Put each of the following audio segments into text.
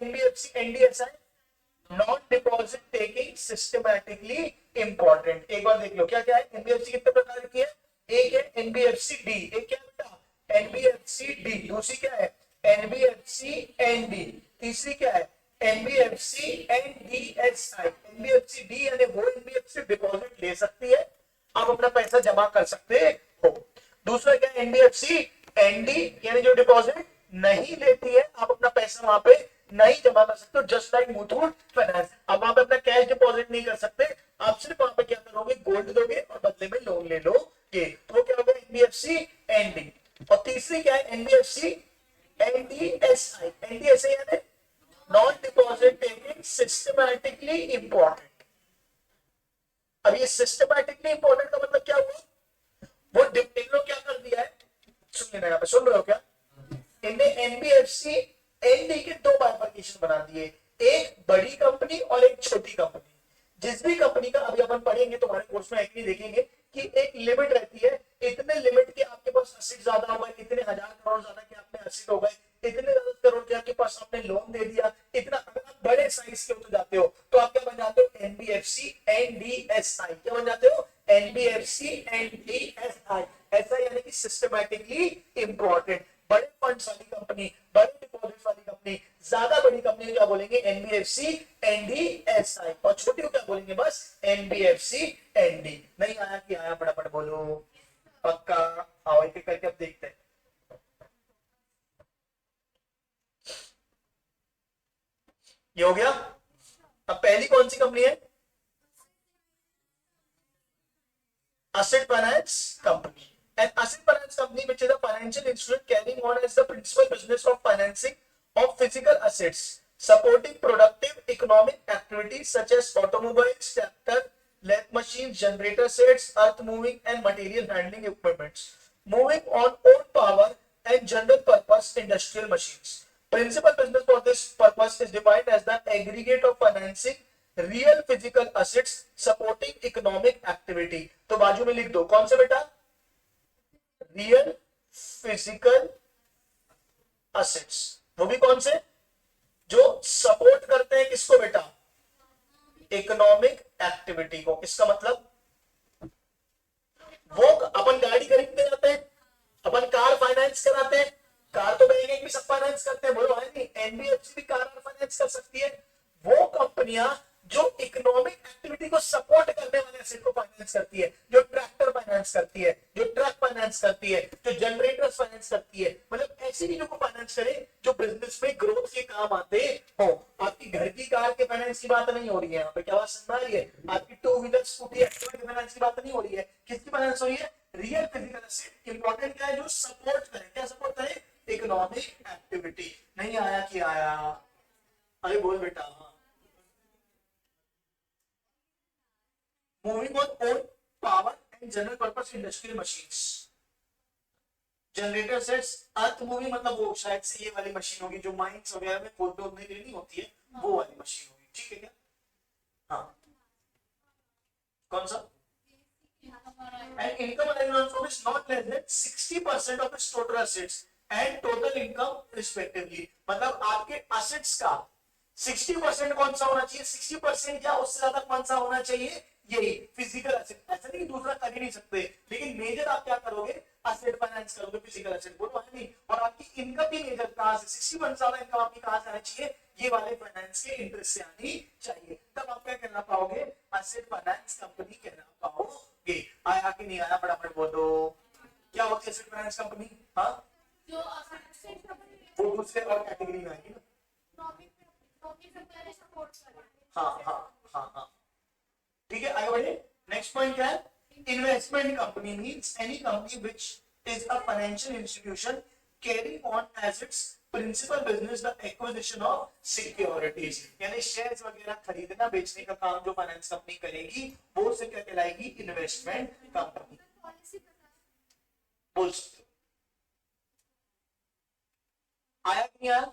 NBFC NDSI? Non deposit taking systematically important. एक बार देख लो क्या क्या है। एनबीएफसी कितने प्रकार की है? एक है एनबीएफसी डी, एक क्या बेटा एनबीएफसी डी, दूसरी क्या है एनबीएफसी एनडी, तीसरी क्या है एनबीएफसी एनडीएसआई। एनबीएफसी डी यानी वो एनबीएफसी डिपॉजिट ले सकती है, आप अपना पैसा जमा कर सकते हो। दूसरा क्या है एनबीएफसी एनडी यानी जो डिपॉजिट नहीं लेती है, आप अपना पैसा वहां पे नहीं जमा कर सकते, जस्ट लाइक मुथूट फाइनेंस। आप वहां पे अपना कैश डिपॉजिट नहीं कर सकते, आप सिर्फ वहां पे क्या करोगे गोल्ड दोगे और बदले में लोन ले लोगे। तो वो क्या होगा एनबीएफसी एनडी। और तीसरी क्या है एनबीएफसी एनडीएसआई। एनडीएसआई यानी non deposit taking systematically important. अब ये सिस्टमैटिकली इंपॉर्टेंट का मतलब क्या हुआ? वो इन लोग क्या कर दिया है, सुन लेना यहाँ पे, सुन रहे हो क्या? इनने एनबीएफसी एनडी के दो बाइफर्केशन बना दिए, एक बड़ी कंपनी और एक छोटी कंपनी। जिस भी कंपनी का अभी अपन पढ़ेंगे तुम्हारे कोर्स में एक देखेंगे कि एक लिमिट रहती है, इतने लिमिट के आपके पास एसेट ज्यादा हो गए, इतने हजार करोड़ ज्यादा के आपने एसेट हो गए, इतने ज्यादा करोड़ के आपके पास आपने लोन दे दिया, इतना अगर आप बड़े साइज के होते जाते हो तो आप क्या बन जाते हो एनबीएफसी एनडीएसआई। क्या बन जाते हो एनबीएफसी एनडीएसआई। ऐसा यानी कि सिस्टमैटिकली इंपॉर्टेंट। बड़े फंड्स वाली कंपनी, बड़े डिपॉजिट वाली कंपनी, ज्यादा बड़ी कंपनी क्या बोलेंगे एनबीएफसी एनडीएसआई, और छोटी को क्या बोलेंगे बस एनबीएफसी एनडी। नहीं आया कि आया? फटाफट बोलो पक्का। आओ एक एक करके अब देखते हैं। ये हो गया। अब पहली कौन सी कंपनी है? Asset Finance Company. An asset finance company which is a financial instrument carrying on as the principal business of financing of physical assets, supporting productive economic activities such as automobiles, tractor, lathe machines, generator sets, earth moving and material handling equipments, moving on own power and general purpose industrial machines. Principal business for this purpose is defined as the aggregate of financing real physical assets supporting economic activity. तो बाजू में लिख दो कौन से बेटा real physical assets, वो भी कौन से जो सपोर्ट करते हैं किसको बेटा इकोनॉमिक एक्टिविटी को। इसका मतलब वो अपन गाड़ी खरीदने जाते हैं, अपन कार फाइनेंस कराते हैं, कार तो बैंक भी सब फाइनेंस करते हैं, बोलो है नहीं? एनबीएफसी भी कार फाइनेंस कर सकती है। वो कंपनियां जो इकोनॉमिक एक्टिविटी को सपोर्ट करने वाले एसेट को फाइनेंस करती है, जो ट्रैक्टर फाइनेंस करती है, जो ट्रक फाइनेंस करती है, जो जनरेटर्स फाइनेंस करती है, मतलब ऐसी चीजों को फाइनेंस करे जो बिजनेस में ग्रोथ के काम आते हो। आपकी घर की कार के फाइनेंस की बात नहीं हो रही है यहाँ पे, क्या बात समझ आ रही है? आपकी टू व्हीलर स्कूटी एक्टिवा के फाइनेंस की बात नहीं हो रही है, किसकी फाइनेंस हो रही है? Real physical asset. इंपॉर्टेंट क्या है? जो सपोर्ट करे। क्या सपोर्ट करे? Economic activity. नहीं आया कि आया? अरे बोल बेटा। Moving on own power and general purpose industrial machines. Generator sets, earth moving मतलब वो शायद से ये वाली मशीन होगी जो माइंस वगैरह में खोदने के लिए नहीं होती है, वो वाली मशीन होगी। ठीक है क्या? हाँ कौन सा? And income also is not less than 60% of its total assets and total income respectively. मतलब आपके assets का 60% कौन सा होना चाहिए? 60% या उससे ज्यादा कौन सा होना चाहिए? यही फिजिकल एसेट। ऐसा नहीं दूसरा कर ही नहीं सकते, लेकिन मेजर आप क्या करोगे? एसेट फाइनेंस करोगे, फिजिकल एसेट। बोलो है नहीं? और आपकी इनकम भी मेजर कहां से? 60% ज्यादा इनकम आपकी कहां से आनी चाहिए? ये वाले फाइनेंस के इंटरेस्ट से आनी चाहिए। तब आप क्या कहना पाओगे? एसेट फाइनेंस कंपनी कहना पाओगे। आया कि नहीं आया? फटाफट बोलो क्या होती है एसेट फाइनेंस कंपनी? हाँ वो दूसरे और कैटेगरी में आएगी ना। हाँ हाँ हाँ हाँ ठीक है। आगे बढ़े। नेक्स्ट पॉइंट क्या है? Investment company means any company which is a financial institution carrying on as its principal business the acquisition of securities. यानी शेयर्स वगैरह खरीदना बेचने का काम जो फाइनेंस कंपनी करेगी वो उसे क्या कहलाएगी? इन्वेस्टमेंट कंपनी बोल सकते हो। आया कि नहीं आया?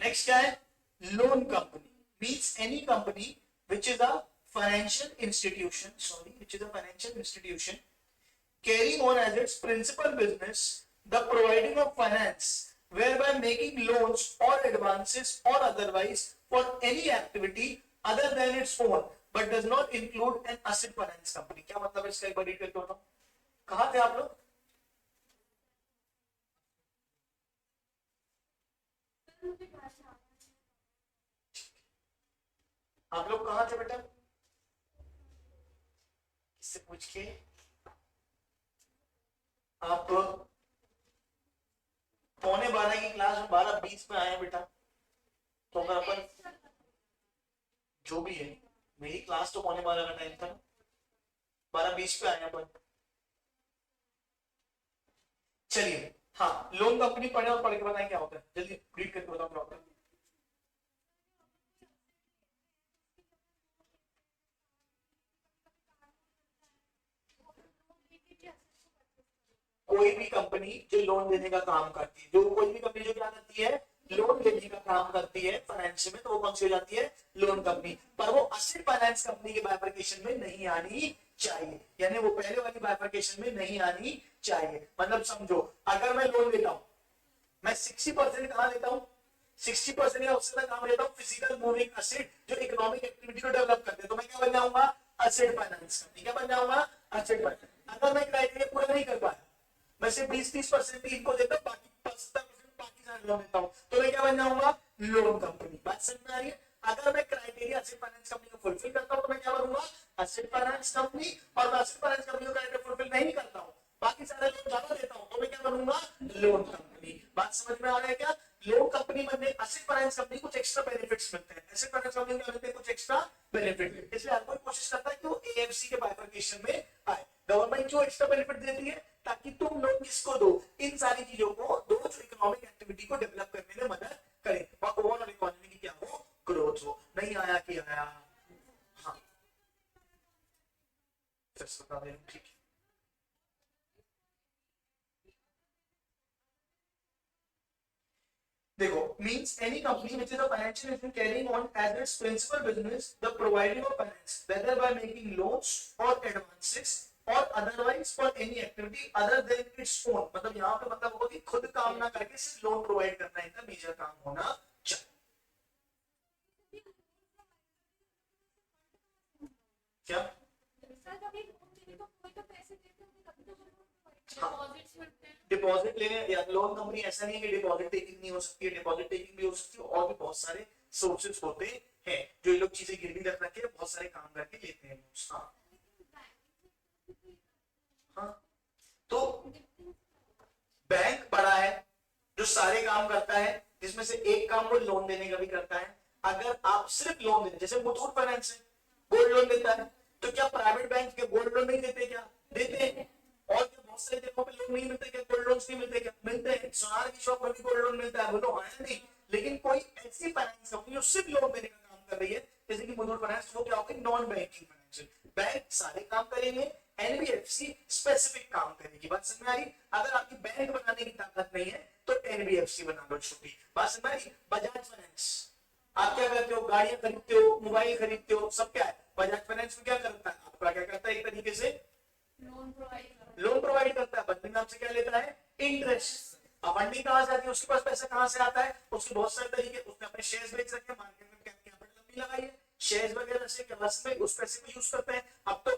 नेक्स्ट क्या है? Loan company means any company which is a financial institution which is a financial institution carrying on as its principal business the providing of finance whereby making loans or advances or otherwise for any activity other than its own but does not include an asset finance company. क्या मतलब है इसका, एक बार read करके बताओ. कहां थे आप लोग? आप लोग कहां थे बेटा? किससे पूछ के आप 11:15 की क्लास में 12:20 में आए बेटा. तो अगर अपन जो भी है, मेरी क्लास तो 11:15 का टाइम था, 12:20 पे आए अपन. चलिए हाँ, लोन कंपनी पढ़े और पढ़ के बताएं क्या होता है. जल्दी रीड करके बताओ क्या होता है. कोई भी कंपनी जो लोन देने का काम करती है, जो कोई भी कंपनी जो क्या करती है, लोन देने का काम करती है फाइनेंस में, तो वो कौन सी हो जाती है, लोन कंपनी. पर वो असेट फाइनेंस कंपनी के बाइफरकेशन में नहीं आनी चाहिए, यानी वो पहले वाली बाइफरकेशन में नहीं आनी चाहिए. मतलब समझो, अगर मैं लोन लेता हूं, मैं 60% कहां लेता हूं, 60% या उससे ज्यादा काम लेता हूं फिजिकल मूविंग असेट जो इकोनॉमिक एक्टिविटी को डेवलप करते हैं. तो मैं क्या बन जाऊंगा, असेट फाइनेंस कंपनी. क्या बन जाऊंगा, असेट फाइनेंस. अगर मैं क्राइटेरिया पूरा नहीं कर पाया, मैं सिर्फ 20-30% ही इनको देता हूं, बाकी 70% बाकी सारे लोन देता हूं, तो मैं क्या बन जाऊंगा, लोन कंपनी. बात समझ में आ रही है? अगर मैं क्राइटेरिया असेट फाइनेंस कंपनी को फुलफिल करता हूं तो मैं क्या बनूंगा, असेट फाइनेंस कंपनी. और मैं असेट फाइनेंस कंपनी को क्राइटेरिया फुलफिल नहीं करता हूं, बाकी सारे लोन ज्यादा देता हूं, तो मैं क्या बनूंगा, लोन कंपनी. बात समझ में आ रहा है क्या? लोन कंपनी बनने असेट फाइनेंस कंपनी कुछ एक्स्ट्रा बेनिफिट्स मिलते हैं. असेट फाइनेंस कंपनी को मिलते हैं कुछ एक्स्ट्रा बेनिफिट. इसलिए हर कोई कोशिश करता है कि वो एएफसी के बाइफरकेशन में आए. गवर्नमेंट जो एक्स्ट्रा बेनिफिट देती है ताकि तुम लोग किसको दो, इन सारी चीजों को दो जो इकोनॉमिक एक्टिविटी को डेवलप करने में मदद करें और ओवरऑल इकोनॉमी की क्या हो, ग्रोथ हो. नहीं आया कि आया? हाँ, बता दे. ठीक है. देखो, means any company which is a financial institution carrying on as its principal business the providing of finance, whether by making loans or advances or otherwise for any activity other than its own. मतलब यहाँ पे मतलब होगा कि खुद काम ना करके सिर्फ लोन प्रोवाइड करना इनका मेजर काम होना चाहिए. क्या? डिपॉजिट लेने या लोन कंपनी ऐसा नहीं है कि डिपॉजिट टेकिंग नहीं हो सकती है, डिपॉजिट टेकिंग भी हो सकती है, और भी बहुत सारे सोर्सेज होते हैं जो ये लोग चीजें गिरवी रख रखे बहुत सारे काम करके लेते हैं. हाँ हाँ, तो बैंक बड़ा है जो सारे काम करता है, जिसमें से एक काम वो लोन देने का भी करता है. अगर आप सिर्फ लोन देते, जैसे मुथूट फाइनेंस है, गोल्ड लोन देता है, तो क्या प्राइवेट बैंक के गोल्ड लोन नहीं देते? क्या देते हैं? और क्या बहुत सारी जगहों पे लोन नहीं मिलते? क्या गोल्ड लोन नहीं मिलते? क्या मिलते हैं? सोनार की शॉप पर भी गोल्ड लोन मिलता है, बोलो है नहीं. लेकिन कोई ऐसी फाइनेंस कंपनी जो सिर्फ लोन देने का काम कर रही है, जैसे कि मुथूट फाइनेंस, वो क्या होगी, नॉन बैंकिंग फाइनेंशियल. बैंक सारे काम करेंगे, एनबीएफसी स्पेसिफिक काम करेगी. बात समझ में आ रही? अगर आपकी बैंक बनाने की ताकत नहीं है तो एनबीएफसी बना लो छोटी. बात समझ में आ रही? बजाज फाइनेंस, आप क्या करते हो, गाड़ियां खरीदते हो, मोबाइल खरीदते हो, सब क्या है, बजाज फाइनेंस में क्या करता है, आपका क्या करता है, एक तरीके से लोन प्रोवाइड करता है. बंधन आपसे क्या लेता है, इंटरेस्ट. अब फंडिंग कहां से आती है, उसके पास पैसा कहां से आता है, उसके बहुत सारे तरीके. उसने अपने शेयर्स बेच रखे, मार्केट में कैपिटल लंबी लगाई है, शेयर्स वगैरह से प्लस में उस पैसे को यूज करते हैं. अब तो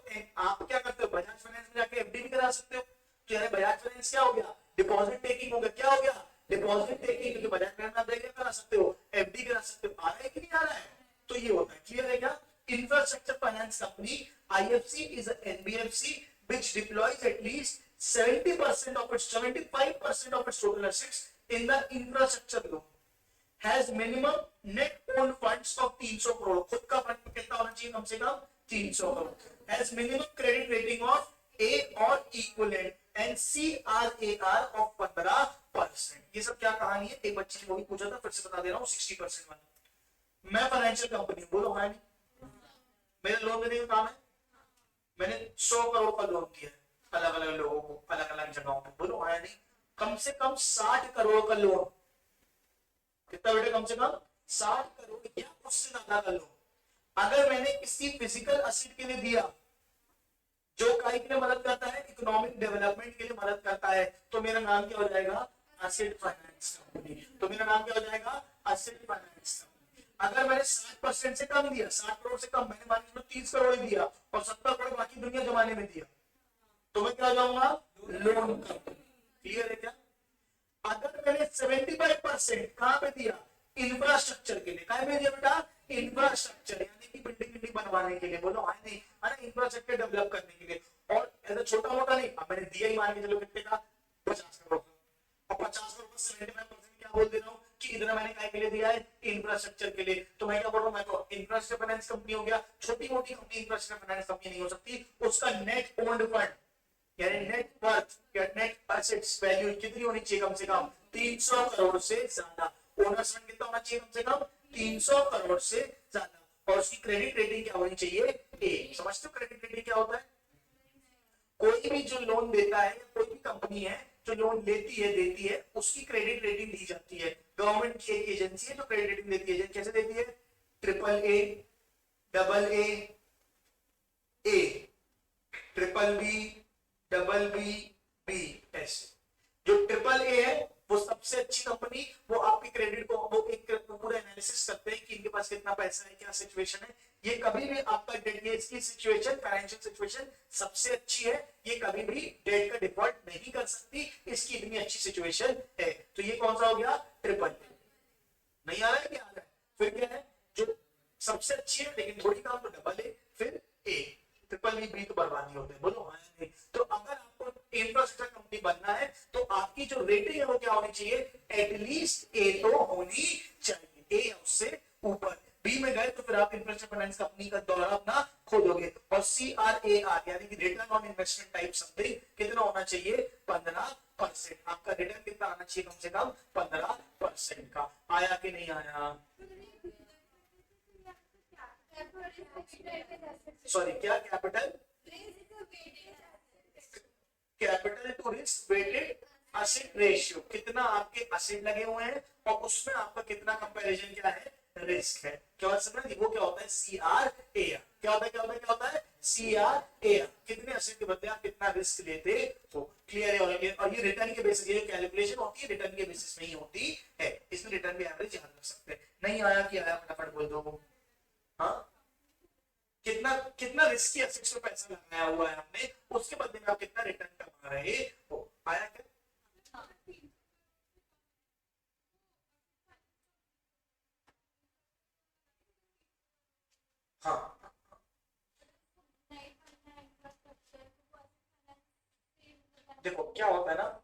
आप क्या करते हो, बजाज फाइनेंस में जाके एफडी भी करा सकते हो. तो यानी बजाज फाइनेंस क्या हो गया, डिपॉजिट टेकिंग हो गया. क्या हो गया, डिपॉजिट टेकिंग. क्योंकि बजाज फाइनेंस में आप क्या करा सकते हो, एफडी करा सकते हो. आ रहा है कि नहीं आ रहा है? तो ये होता है. क्लियर है क्या? Infrastructure finance company IFC is a NBFC which deploys at least 70% of its 75% of its total assets in the infrastructure loan, has minimum net owned funds of 300 crore. खुद का फंड कितना होना चाहिए, कम से कम 300 crore. has minimum credit rating of A or equivalent and CRAR of 15%. ये सब क्या कहानी है, एक बच्चे ने वो भी पूछा था, फिर से बता दे रहा हूँ. 60% वाला. मैं फाइनेंशियल कंपनी, बोलो हाँ नहीं, मेरा लोन देने का काम है. मैंने 100 करोड़ का लोन दिया है अलग अलग लोगों को, अलग अलग जगहों पे, बोलो हाँ नहीं. कम से कम 60 करोड़ का लोन. कितना बेटे, कम से कम 60 करोड़ या उससे ज्यादा का लोन अगर मैंने किसी फिजिकल असेट के लिए दिया जो काय के लिए मदद करता है, इकोनॉमिक डेवलपमेंट के लिए मदद करता है, तो मेरा नाम क्या हो जाएगा, एसेट फाइनेंस कंपनी। तो मेरा नाम क्या हो जाएगा? Asset finance company. अगर मैंने 60% से कम दिया, 60 करोड़ से कम, मैंने मान लीजिए 30 करोड़ दिया और 70 करोड़ बाकी दुनिया जमाने में दिया, तो मैं क्या हो जाऊंगा? Loan company. क्लियर है क्या? अगर मैंने 75% कहां पे दिया? इंफ्रास्ट्रक्चर के लिए। कहां पे दिया बेटा? इंफ्रास्ट्रक्चर, यानी कि बिल्डिंग बिल्डिंग बनवाने के लिए, बोलो हाँ नहीं, है ना, इंफ्रास्ट्रक्चर डेवलप करने के लिए। और ऐसा छोटा मोटा नहीं, अब मैंने दिया ही मान के चलो कितने का? 50 करोड़ का। और 50 करोड़ का 75% क्या बोल दे रहा हूँ कि इतना मैंने काय के लिए दिया है? इंफ्रास्ट्रक्चर के लिए। तो मैं क्या बोल रहा हूँ? मैं तो इंफ्रास्ट्रक्चर फाइनेंस कंपनी हो गया। छोटी मोटी कंपनी इंफ्रास्ट्रक्चर फाइनेंस कंपनी नहीं हो सकती। उसका नेट ओन्ड फंड यानी नेट वर्थ या नेट एसेट्स वैल्यू कितनी होनी चाहिए? कम से कम 300 करोड़ से ज्यादा। ओनर्स फंड कितना होना चाहिए? कम से कम 300 करोड़ से ज्यादा। और उसकी क्रेडिट रेटिंग क्या होनी चाहिए? ए। समझते हो क्रेडिट रेटिंग क्या होता है? कोई भी जो लोन देता है, कोई भी कंपनी है जो लोन लेती है, देती है, उसकी क्रेडिट रेटिंग दी जाती है। गवर्नमेंट की एक एजेंसी है जो क्रेडिट रेटिंग देती है। कैसे देती है? Triple A, double A, triple B, double B, B, ऐसे। जो ट्रिपल ए है वो सबसे अच्छी कंपनी, वो आपकी क्रेडिट को वो एक पूरा एनालिसिस करते हैं कि इनके पास कितना पैसा है, क्या सिचुएशन है। ये कभी भी आपका डेट, ये इसकी सिचुएशन, फाइनेंशियल सिचुएशन सबसे अच्छी है, ये कभी भी डेट का डिफॉल्ट नहीं कर सकती, इसकी इतनी अच्छी सिचुएशन है। तो ये कौन सा हो गया? Triple A. नहीं आ रहा है? क्या आ रहा है? फिर क्या है? जो सबसे अच्छी है लेकिन थोड़ी काम, तो डबल ए, फिर ए। ट्रिपल बी तो बर्बादी होते हैं, बोलो हाँ नहीं। तो अगर आपको इंफ्रास्ट्रक्चर कंपनी बनना है तो आपकी जो रेटिंग है वो क्या होनी चाहिए? एटलीस्ट ए तो होनी चाहिए, ए या उससे ऊपर। बी में गए तो फिर आप इंफ्रास्ट्रक्चर फाइनेंस कंपनी का दौरा अपना खोलोगे। और CRAR यानी कि return on investment type something कितना होना चाहिए? 15%। आपका रिटर्न कितना आना चाहिए? कम से कम 15% का। आया कि नहीं आया? सॉरी, क्या? Capital to risk weighted asset ratio, कितना आपके एसेट लगे हुए हैं और उसमें आपका कितना कंपैरिजन क्या है? रिस्क है। क्या समझ? वो क्या होता है? CRAR। क्या होता है? क्या होता है? क्या होता है? CRAR। कितने एसेट के बदले आप कितना रिस्क लेते हो। क्लियर है? और ये रिटर्न के बेसिस, ये कैलकुलेशन होती है रिटर्न के बेसिस में ही होती है। इसमें रिटर्न भी एवरेज याद रख सकते हैं। नहीं आया कि आया? फटाफट बोल दो। हाँ, कितना कितना रिस्की एसेट्स में पैसा लगाया हुआ है हमने, उसके बदले में आप कितना रिटर्न कमा रहे हो। आया क्या? हाँ, देखो क्या होता है ना,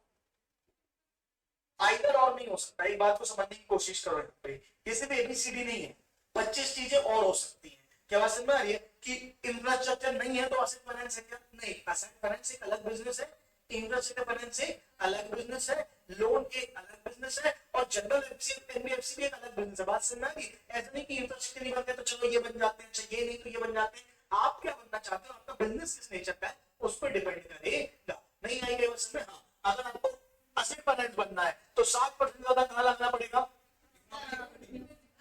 आइदर और नहीं हो सकता। एक बात को समझने की कोशिश करो यहाँ पे, ये सिर्फ ABCD नहीं है, 25 चीजें और हो सकती हैं। क्या बात समझ में आ रही है? कि इंफ्रास्ट्रक्चर नहीं है तो एसेट फाइनेंस है क्या? नहीं, एसेट फाइनेंस एक अलग बिजनेस है, इंफ्रास्ट्रक्चर फाइनेंस एक अलग बिजनेस है, लोन एक अलग बिजनेस है, और जनरल NBFC भी एक अलग बिजनेस है। बात समझ में आ रही? ऐसा नहीं कि इंफ्रास्ट्रक्चर नहीं बनता तो चलो ये बन जाते हैं, अच्छा ये नहीं तो ये बन जाते हैं। आप क्या बनना चाहते हो, आपका बिजनेस किस नेचर का है, उस पर डिपेंड करेगा। नहीं आएगा बस में? हाँ, अगर आपको एसेट फाइनेंस बनना है तो 60% ज्यादा कहां लगना पड़ेगा?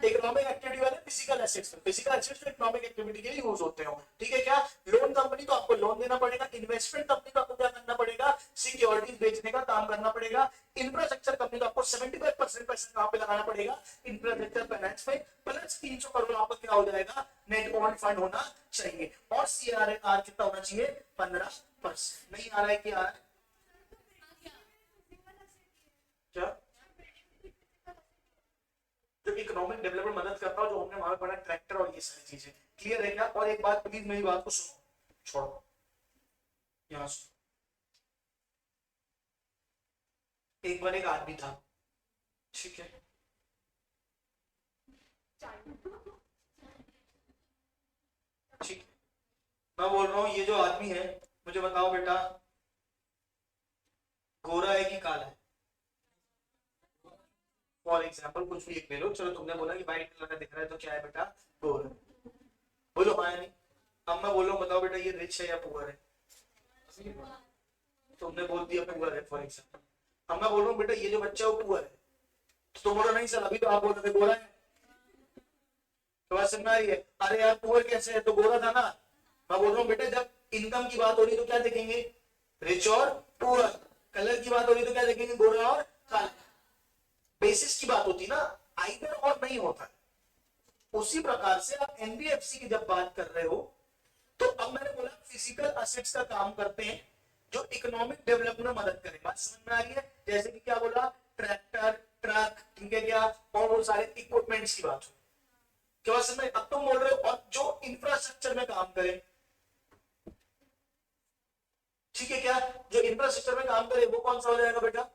इकोनॉमिक एक्टिविटी वाले फिजिकल एसेट्स में। फिजिकल एसेट्स तो इकोनॉमिक एक्टिविटी के लिए यूज होते हो, ठीक है क्या? लोन कंपनी तो आपको लोन देना पड़ेगा, इन्वेस्टमेंट कंपनी को आपको क्या करना पड़ेगा? सिक्योरिटीज बेचने का काम करना पड़ेगा, इंफ्रास्ट्रक्चर कंपनी को आपको 75% पैसा कहां पे लगाना पड़ेगा? इंफ्रास्ट्रक्चर फाइनेंस में। प्लस 300 करोड़ आपका क्या हो जाएगा? नेट ओन्ड फंड होना चाहिए। और CRAR कितना होना चाहिए? 15%। नहीं आ रहा है? क्या आ रहा है? क्या? जो इकोनॉमिक डेवलपमेंट मदद करता हो, जो हमने वहां पढ़ा, ट्रैक्टर और ये सारी चीजें। क्लियर है क्या? और एक बात प्लीज, मेरी बात को सुनो, छोड़ो यहाँ सुनो। एक बार एक आदमी था, ठीक है, ठीक है, मैं बोल रहा हूँ ये जो आदमी है, मुझे बताओ बेटा, गोरा है कि काला है? फॉर एग्जाम्पल कुछ भी एक ले लो, चलो तुमने बोला कि व्हाइट कलर का दिख रहा है तो क्या है बेटा? गोरा। बोलो हाँ या नहीं? अब मैं बोल रहा हूँ, बताओ बेटा ये रिच है या पुअर है? तुमने बोल दिया पुअर है फॉर एग्जाम्पल। अब मैं बोल रहा हूँ बेटा ये जो बच्चा है वो पुअर है, तो तुम बोलो नहीं सर अभी तो आप बोल रहे थे गोरा है। तो बात समझ में आ रही है? अरे यार पुअर कैसे है, तो गोरा था ना। मैं बोल रहा हूँ बेटा जब इनकम की बात हो रही तो क्या देखेंगे? रिच और पुअर। कलर की बात हो रही तो क्या देखेंगे? गोरा और काला। बेसिस की बात होती ना, आइदर और नहीं होता। उसी प्रकार से आप एनबीएफसी की जब बात कर रहे हो तो अब मैंने बोला फिजिकल असेट्स का काम करते हैं जो इकोनॉमिक डेवलपमेंट में मदद करें। बात समझ में आ रही है? जैसे कि क्या बोला, ट्रैक्टर, ट्रक, ठीक है क्या, और वो सारे इक्विपमेंट्स की बात हो। क्या समझ में? अब तुम बोल रहे हो और जो इंफ्रास्ट्रक्चर में काम करे, ठीक है क्या, जो इंफ्रास्ट्रक्चर में काम करे वो कौन सा हो जाएगा बेटा?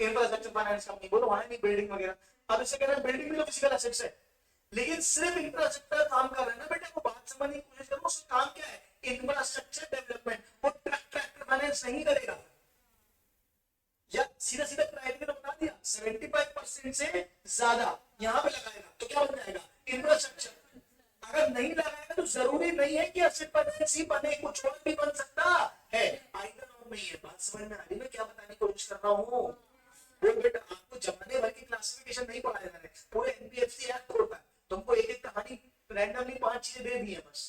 Infrastructure finance company. बोलो वहां नहीं बिल्डिंग वगैरह। अब इसे कह रहे हैं बिल्डिंग भी तो फिजिकल एसेट्स है, लेकिन सिर्फ इंफ्रास्ट्रक्चर काम कर रहे हैं ना बेटा, वो बात समझने की कोशिश करो। उसका काम क्या है? Infrastructure development. वो ट्रैक्टर फाइनेंस नहीं करेगा, या सीधा सीधा क्राइटेरिया बता दिया 75% से ज्यादा यहां पे लगाएगा तो क्या बन जाएगा? इंफ्रास्ट्रक्चर। अगर नहीं लगाएगा तो जरूरी नहीं है कि एसेट फाइनेंस ही बने, कुछ और भी बन सकता है। आइदर और नहीं है। बात समझ में आ रही है? मैं क्या बताने की कोशिश कर रहा हूँ? वो बेटा आपको जमाने भर की क्लासिफिकेशन नहीं पढ़ाया मैंने, पूरे एनबीएफसी एक्ट होता है, तुमको एक एक कहानी रैंडमली 5 चीजें दे दी है बस।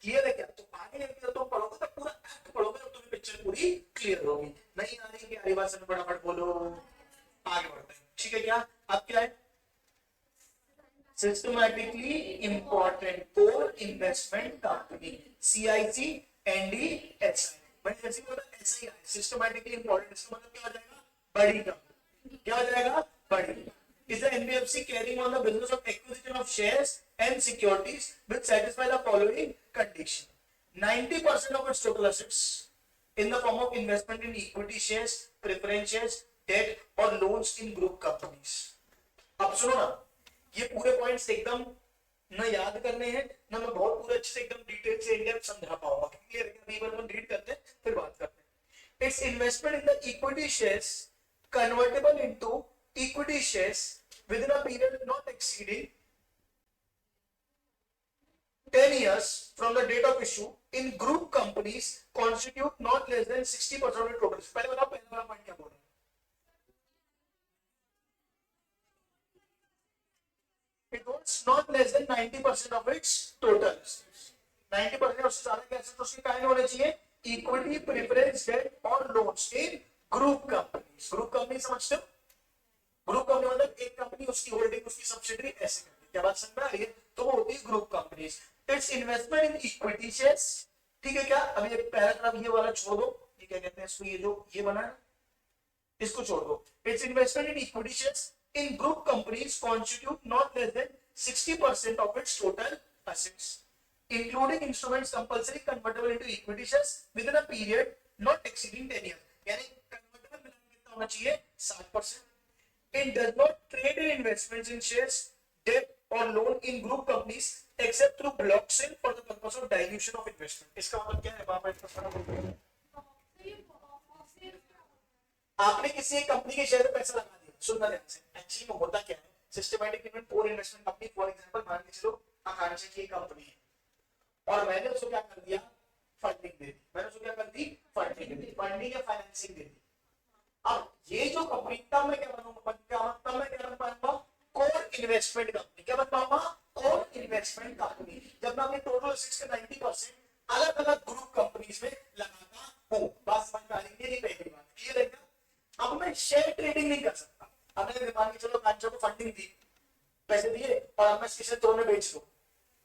क्लियर है क्या? तो आगे जब तुम पढ़ोगे तो पूरा एक्ट पढ़ोगे तो तुम्हें पिक्चर पूरी क्लियर होगी। नहीं आ रही कि अरे बात में फटाफट बोलो, आगे बढ़ते हैं, ठीक है क्या? अब क्या है? Systematically important core investment company, CIC, NDHI. मैंने जैसे बोला एसआई, सिस्टमैटिकली इंपॉर्टेंट, इसका मतलब क्या हो जाएगा? बड़ी कंपनी। क्या हो जाएगा? बड़ी। Is the NBFC carrying on the business of acquisition of shares and securities which satisfy the following condition? 90% of its total assets in the form of investment in equity shares, preference shares, debt or loans in group companies. अब सुनो ना, ये पूरे points एकदम न याद करने हैं ना मैं बहुत पूरे अच्छे से एकदम डिटेल से इंडिया समझा पाऊंगा। क्लियर है? अपन रीड करते हैं फिर बात करते हैं। It's investment in the equity shares convertible into equity shares within a period not exceeding 10 years from the date of issue in group companies constitute not less than 60% of the total. पहले बताओ पहले वाला point क्या बोल रहा है? It was not less than 90% of its total. 90% उससे ज्यादा कैसे तो उसकी काइंड होने चाहिए इक्विटी, प्रेफरेंस, डेट और loans in group companies. Group company समझते हो? ग्रुप कंपनी मतलब एक कंपनी, उसकी होल्डिंग, उसकी सब्सिडरी ऐसे करके। क्या बात समझ में आ रही है? तो वो होती है group companies. It's investment in equity shares, ठीक है क्या? अब ये पैराग्राफ ये वाला छोड़ दो, ये क्या कहते हैं इसको, ये जो ये बना है इसको छोड़ दो। It's investment in equity shares in group companies constitute not less than 60% of its total assets including instruments compulsory convertible into equity shares within a period not exceeding 10 years. यानी convertible मिला के कितना होना चाहिए? 60%. It does not trade in investments in shares, debt or loan in group companies except through block sale for the purpose of dilution of investment. इसका मतलब क्या है? बाप इसका सारा बोल रहे हैं। आपने किसी एक कंपनी के शेयर में पैसा लगा दिया, सुनना ध्यान से। एक्चुअली में होता क्या है? Systematic investment core investment company, for example मान के चलो आकांक्षा की कंपनी है और मैंने उसको क्या कर दिया? फंडिंग दे दी। मैंने उसको क्या कर दी? फंडिंग दे दी। फंडिंग या फाइनेंसिंग दे दी। अब ये जो कंपनी, तब मैं क्या बनूंगा? तब मैं क्या बन पाऊंगा? Core investment company. क्या बन पाऊंगा? Core investment company. जब मैं अपने टोटल एसेट्स का 90% अलग अलग ग्रुप कंपनीज में लगाता हूं। बात समझ में आ रही है? पहली बात क्लियर है क्या? अब मैं शेयर ट्रेडिंग नहीं कर सकता। अब मैंने मान के चलो कांचा को फंडिंग दी, पैसे दिए और अब मैं किसी तोड़ में बेच दूं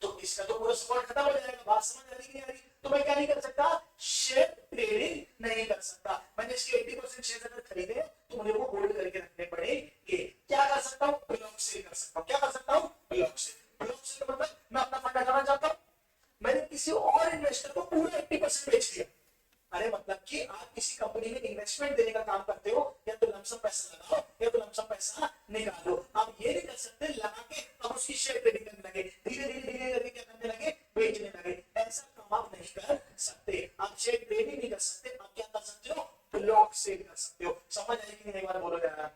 तो इसका तो पूरा सपोर्ट खत्म हो जाएगा। बात समझ आ रही नहीं आ रही? तो मैं क्या नहीं कर सकता? शेयर ट्रेडिंग नहीं कर सकता। मैंने इसके 80% शेयर अगर खरीदे तो मुझे वो होल्ड करके रखने पड़ेंगे। क्या कर सकता हूँ? ब्लॉक सेल कर सकता हूँ। क्या कर सकता हूँ? Block sale. ब्लॉक सेल का मतलब मैं अपना फंड हटाना चाहता हूँ, मैंने किसी और इन्वेस्टर को पूरा 80% बेच दिया। अरे मतलब कि आप किसी कंपनी में इन्वेस्टमेंट देने का काम करते हो, या तो लमसम पैसा लगाओ या तो लमसम पैसा निकालो। आप ये नहीं कर सकते लगा के अब उसकी शेयर ट्रेडिंग करने लगे, धीरे धीरे धीरे करके क्या करने लगे? बेचने लगे। ऐसा काम आप नहीं कर सकते। आप शेयर ट्रेडिंग नहीं कर सकते। आप क्या कर सकते हो? ब्लॉक सेल कर सकते हो। समझ आई कि नहीं? एक बार बोलो यार।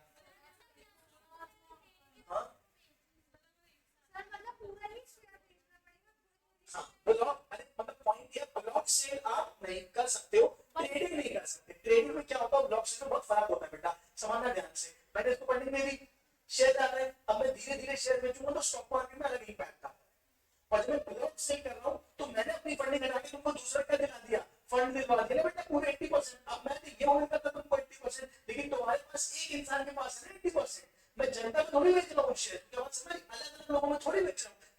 हाँ ब्लॉक, अरे मतलब पॉइंट ये, ब्लॉक सेल आप नहीं कर सकते हो, ट्रेडिंग नहीं कर सकते। ट्रेडिंग में क्या होता है? ब्लॉक सेल में बहुत फर्क होता है बेटा, समझना ध्यान से। मैंने इसको फंडिंग दे दी, शेयर डाल रहे हैं, अब मैं धीरे धीरे शेयर बेचूंगा तो स्टॉक मार्केट में अलग इम्पैक्ट आता है। और जब मैं ब्लॉक सेल कर रहा हूं तो मैंने अपनी फंडिंग हटा के तुमको दूसरा क्या दिला दिया? फंड दिलवा दिया बेटा पूरे 80%। अब मैं तो ये होल्ड करता तुमको 80%, लेकिन तुम्हारे पास एक इंसान के पास है 80%।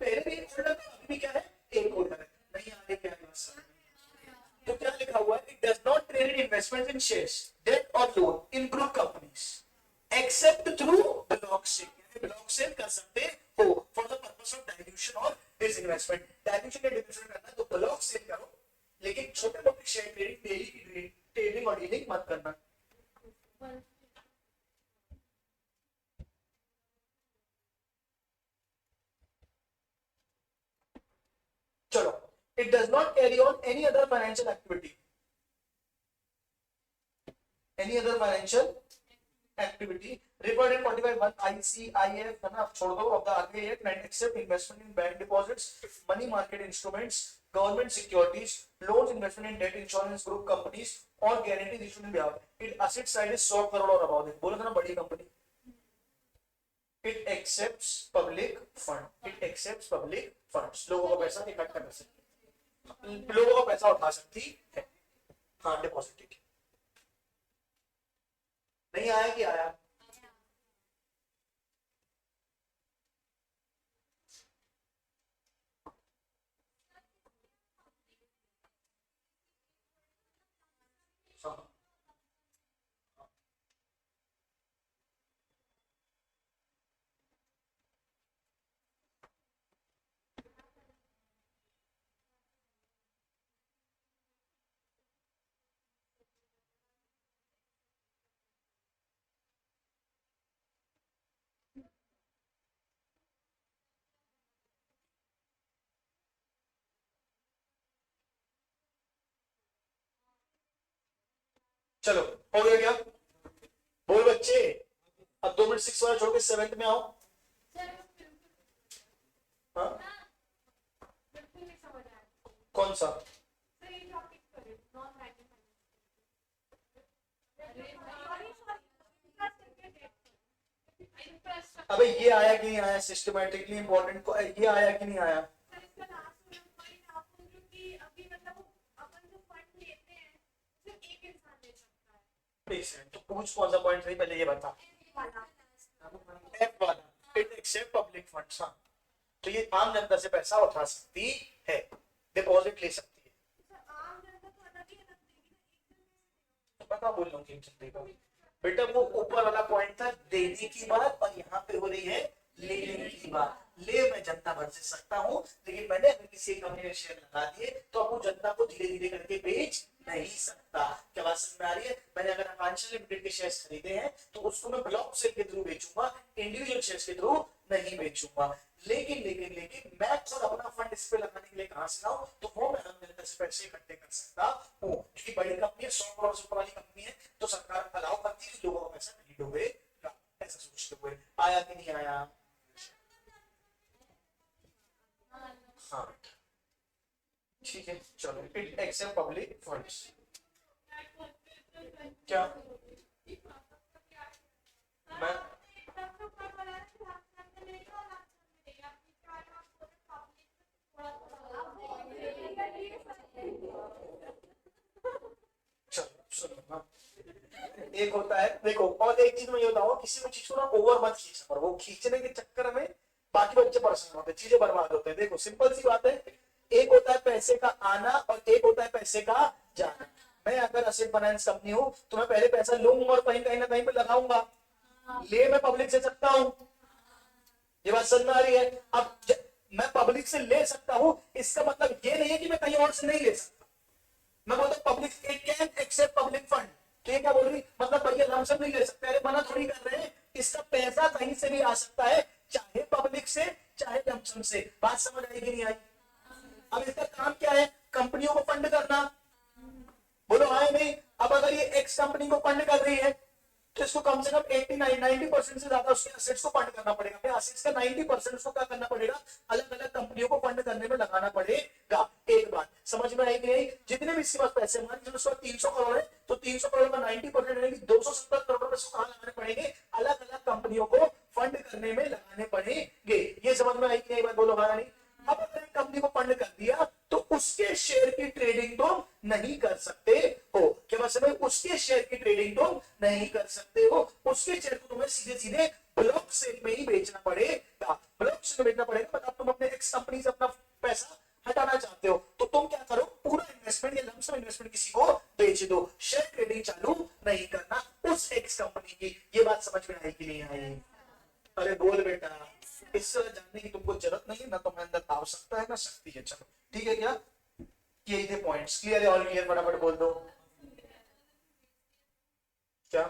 पहले भी एक होल्डर था, अभी भी क्या है, एक होल्डर है। नहीं आगे क्या है सर? तो क्या लिखा हुआ है, it does not trade investment in shares, debt और loan in group companies except through block sale. Block sale कर सकते हो for the purpose of dilution और डिसइन्वेस्टमेंट। डाइल्यूशन या डिसइन्वेस्टमेंट करना है तो ब्लॉक सेल करो, लेकिन छोटे मोटे शेयर ट्रेडिंग, डेली की ट्रेडिंग और डीलिंग मत करना। चलो, it does not carry on any other financial activity, any other financial activity referred in 45(1) ICIF है ना, छोड़ दो अब आगे ये except investment in bank deposits, money market instruments, government securities, loans, investment in debt insurance group companies और guarantees issued in behalf, it asset side is 100 crore और above, बोला था ना बड़ी company. It accepts public fund, it accepts public funds, लोगों का पैसा इकट्ठा कर सकती है, लोगों का पैसा उठा सकती है। हाँ डिपॉजिट नहीं आया कि आया? हाँ। चलो हो गया क्या? बोल बच्चे, अब 2 मिनट 6 वाला छोड़ के 7th में आओ। हाँ कौन सा? अबे ये आया कि नहीं आया, सिस्टमैटिकली इंपॉर्टेंट को ये आया कि नहीं आया? तो पूछ कौन सा पॉइंट सही, पहले ये बता। एफ वाला, इट एक्सेप्ट पब्लिक फंड्स। हाँ तो ये आम जनता से पैसा उठा सकती है, डिपॉजिट ले सकती है। तो पता बोल रहा हूँ बेटा, वो ऊपर वाला पॉइंट था देने की बात, और यहाँ पे हो रही है लेने की बात। ले मैं जनता भर से सकता हूँ, लेकिन मैंने अगर किसी कंपनी में शेयर लगा दिए तो अब वो जनता को धीरे धीरे करके बेच नहीं सकता। क्या बात समझ में आ रही है? मैंने अगर आकांक्षा लिमिटेड के शेयर्स खरीदे हैं तो उसको मैं ब्लॉक सेल के थ्रू बेचूंगा, इंडिविजुअल शेयर्स के थ्रू नहीं बेचूंगा। लेकिन लेकिन लेकिन मैं खुद अपना फंड इस पे लगाने के लिए कहां से लाऊं? तो वो मैं आम जनता से पैसे इकट्ठे कर सकता हूं, क्योंकि बड़ी कंपनी है, 100 करोड़ से ऊपर वाली कंपनी है, तो सरकार अलाउ करती है कि लोगों का पैसा नहीं डूबेगा। ऐसा सोचते हुए आया कि नहीं आया? हाँ ठीक है चलो, इट एक्सेप्ट पब्लिक फंड्स। क्या मैं एक होता है देखो, और एक चीज मैं ये बताऊंगा, किसी भी चीज को ना ओवर मत खींचना, और वो खींचने के चक्कर में बाकी बच्चे परेशान होते हैं, चीजें बर्बाद होते हैं। देखो सिंपल सी बात है, एक होता है पैसे का आना और एक होता है पैसे का जाना। मैं अगर असेट फाइनेंस कंपनी हूं तो मैं पहले पैसा लूंगा और कहीं ना कहीं पे लगाऊंगा। ले मैं पब्लिक से सकता हूं, ये बात समझ में आ रही है? अब मैं पब्लिक से ले सकता हूं, इसका मतलब ये नहीं है कि मैं कहीं और से नहीं ले सकता। मैं बोलता public can accept public fund, तो ये क्या बोल रही, मतलब भैया लमसम नहीं ले सकते? अरे मना थोड़ी कर रहे हैं, इसका पैसा कहीं से भी आ सकता है, चाहे पब्लिक से चाहे लमसम से। बात समझ आई कि नहीं आई? अब इसका काम क्या है? कंपनियों को फंड करना। बोलो हाँ नहीं? अब अगर ये एक्स कंपनी को फंड कर रही है तो इसको कम से कम 89-90% से ज्यादा उसके एसेट्स को फंड करना पड़ेगा। फिर एसेट्स का 90% उसको क्या करना पड़ेगा? अलग अलग कंपनियों को फंड करने में लगाना पड़ेगा। एक बात समझ में आई कि नहीं? जितने भी इसके पास पैसे, मान लीजिए 300 करोड़ है, तो 300 करोड़ का 90% यानी 270 करोड़ रुपए कहाँ लगाने पड़ेंगे? अलग अलग कंपनियों को फंड करने में लगाने पड़ेंगे। ये समझ में आई कि नहीं? बात बोलो हाँ नहीं? अब अगर कंपनी को फंड कर दिया तो उसके शेयर की ट्रेडिंग तो नहीं कर सकते हो। क्या मतलब? उसके शेयर की ट्रेडिंग तो नहीं कर सकते हो, उसके शेयर को तुम्हें सीधे सीधे ब्लॉक सेल में ही बेचना पड़ेगा। ब्लॉक सेल में बेचना पड़ेगा। मतलब तुम अपने एक्स कंपनी से अपना पैसा हटाना चाहते हो तो तुम क्या करो, पूरा इन्वेस्टमेंट या लमसम इन्वेस्टमेंट किसी को बेच दो, शेयर ट्रेडिंग चालू नहीं करना उस एक्स कंपनी की। ये बात समझ में आई कि नहीं आई? अरे बोल बेटा, इससे जानने की तुमको जरूरत नहीं है, ना तुम्हारे अंदर आवश्यकता है ना शक्ति है। चलो ठीक है क्या, यही थे पॉइंट्स, क्लियर है? All clear? फटाफट बोल दो क्या।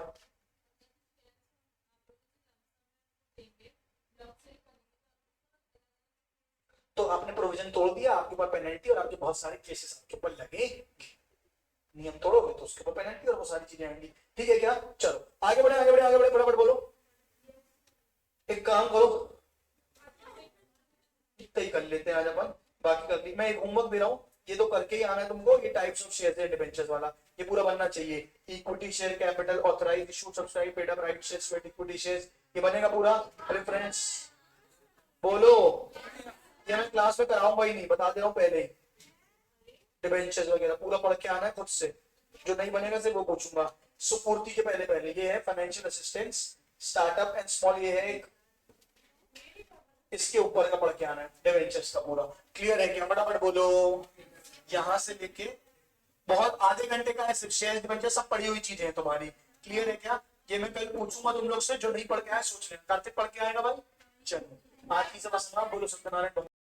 तो आपने प्रोविजन तोड़ दिया, आपके ऊपर पेनल्टी और आपके बहुत सारे केसेस आपके ऊपर लगे। नियम तोड़ोगे तो उसके ऊपर पेनल्टी और बहुत सारी चीजें आएंगी। ठीक है क्या? चलो आगे बढ़े आगे बढ़े आगे बढ़े, फटाफट बोलो। एक काम करो, इतना ही कर लेते हैं आज अपन, बाकी कर ली। मैं एक होमवर्क दे रहा हूँ, ये तो करके ही आना है तुमको। ये टाइप्स ऑफ शेयर्स है डिबेंचर्स वाला, ये पूरा बनना चाहिए। Equity share, capital, authorised, issued, subscribe, paid up, right shares, sweat equity shares, ये बनेगा पूरा। रेफरेंस बोलो, ये मैं क्लास में कराऊंगा ही नहीं, बता दे रहा हूँ पहले ही। डिबेंचर्स वगैरह पूरा पढ़ के आना है खुद से, जो नहीं बनेगा सिर्फ वो पूछूंगा। सुपूर्ति के पहले पहले ये है financial assistance, startup and small, ये है एक, इसके ऊपर का पढ़ के आना है डिबेंचर्स का पूरा। क्लियर है क्या? फटाफट बोलो। यहां से लेके बहुत आधे घंटे का है सिर्फ, शेयर डिबेंचर सब पढ़ी हुई चीजें हैं तुम्हारी। क्लियर है क्या? ये मैं कल पूछूंगा तुम लोग से, जो नहीं पढ़ के आया सोच लेना। कार्तिक पढ़ के आएगा भाई? चलो आज की सब बोलो सत्यनारायण।